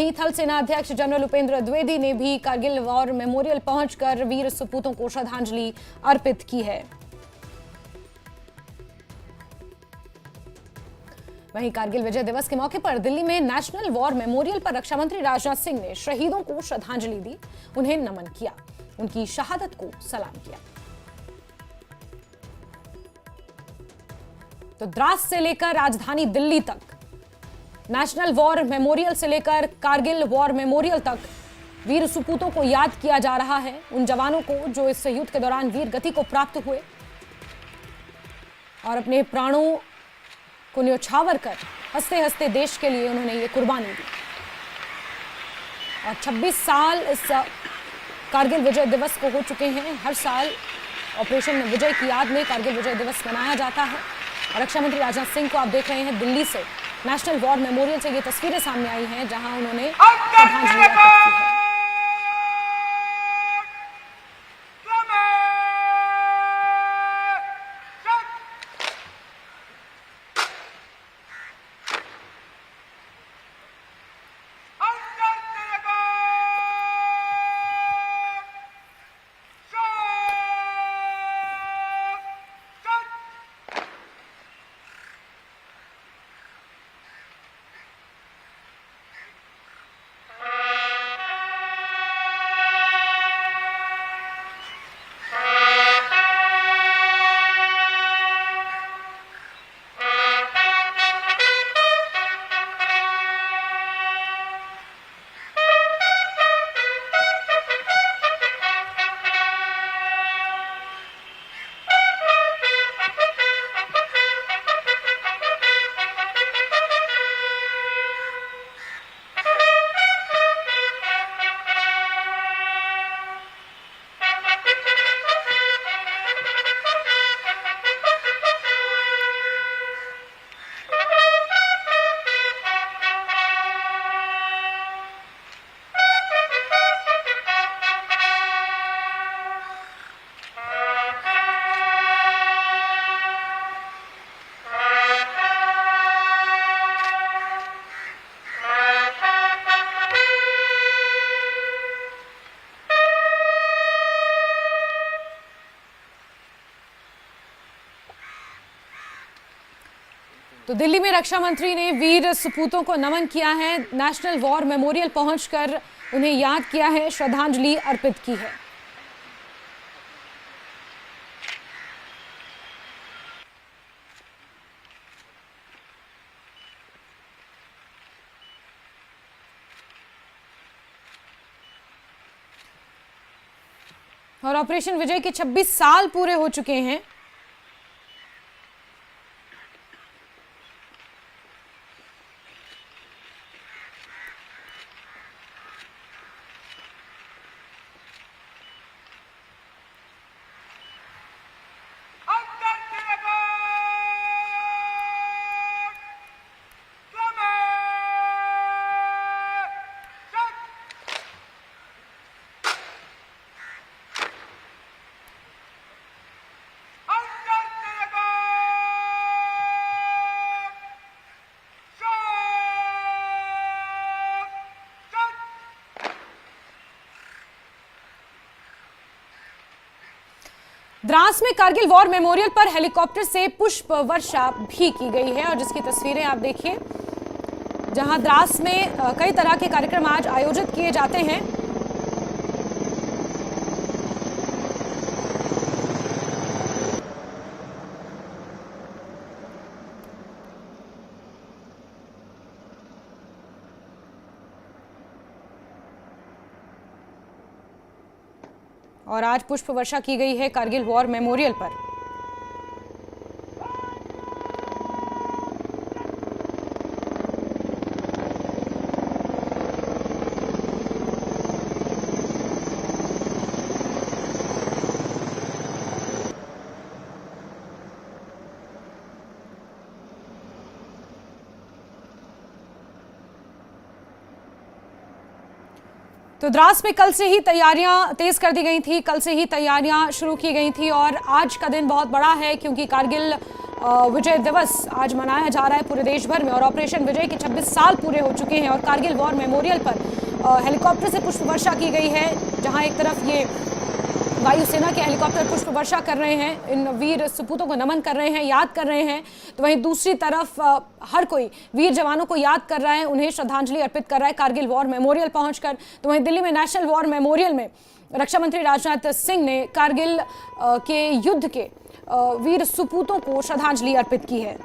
वहीं थल सेना अध्यक्ष जनरल उपेंद्र द्विवेदी ने भी कारगिल वॉर मेमोरियल पहुंचकर वीर सपूतों को श्रद्धांजलि अर्पित की है। वहीं कारगिल विजय दिवस के मौके पर दिल्ली में नेशनल वॉर मेमोरियल पर रक्षा मंत्री राजनाथ सिंह ने शहीदों को श्रद्धांजलि दी, उन्हें नमन किया, उनकी शहादत को सलाम किया। तो द्रास से लेकर राजधानी दिल्ली तक, नेशनल वॉर मेमोरियल से लेकर कारगिल वॉर मेमोरियल तक वीर सपूतों को याद किया जा रहा है, उन जवानों को जो इस युद्ध के दौरान वीर गति को प्राप्त हुए और अपने प्राणों को न्योछावर कर हंसते हंसते देश के लिए उन्होंने ये कुर्बानी दी। और 26 साल इस कारगिल विजय दिवस को हो चुके हैं। हर साल ऑपरेशन विजय की याद में कारगिल विजय दिवस मनाया जाता है। और रक्षा मंत्री राजनाथ सिंह को आप देख रहे हैं, दिल्ली से नेशनल वॉर मेमोरियल से ये तस्वीरें सामने आई हैं जहां उन्होंने श्रद्धांजलि अर्पित की है। तो दिल्ली में रक्षा मंत्री ने वीर सपूतों को नमन किया है, नेशनल वॉर मेमोरियल पहुंचकर उन्हें याद किया है, श्रद्धांजलि अर्पित की है। और ऑपरेशन विजय के 26 साल पूरे हो चुके हैं। द्रास में कारगिल वॉर मेमोरियल पर हेलीकॉप्टर से पुष्प वर्षा भी की गई है और जिसकी तस्वीरें आप देखिए, जहां द्रास में कई तरह के कार्यक्रम आज आयोजित किए जाते हैं। और आज पुष्प वर्षा की गई है कारगिल वॉर मेमोरियल पर। तो द्रास में कल से ही तैयारियां तेज कर दी गई थी, कल से ही तैयारियां शुरू की गई थी और आज का दिन बहुत बड़ा है क्योंकि कारगिल विजय दिवस आज मनाया जा रहा है पूरे देश भर में और ऑपरेशन विजय के 26 साल पूरे हो चुके हैं और कारगिल वॉर मेमोरियल पर हेलीकॉप्टर से पुष्प वर्षा की गई है, जहां एक तरफ ये वायुसेना के हेलीकॉप्टर पुष्प वर्षा कर रहे हैं, इन वीर सपूतों को नमन कर रहे हैं, याद कर रहे हैं, तो वहीं दूसरी तरफ हर कोई वीर जवानों को याद कर रहा है, उन्हें श्रद्धांजलि अर्पित कर रहा है कारगिल वॉर मेमोरियल पहुंचकर। तो वहीं दिल्ली में नेशनल वॉर मेमोरियल में रक्षा मंत्री राजनाथ सिंह ने कारगिल के युद्ध के वीर सपूतों को श्रद्धांजलि अर्पित की है।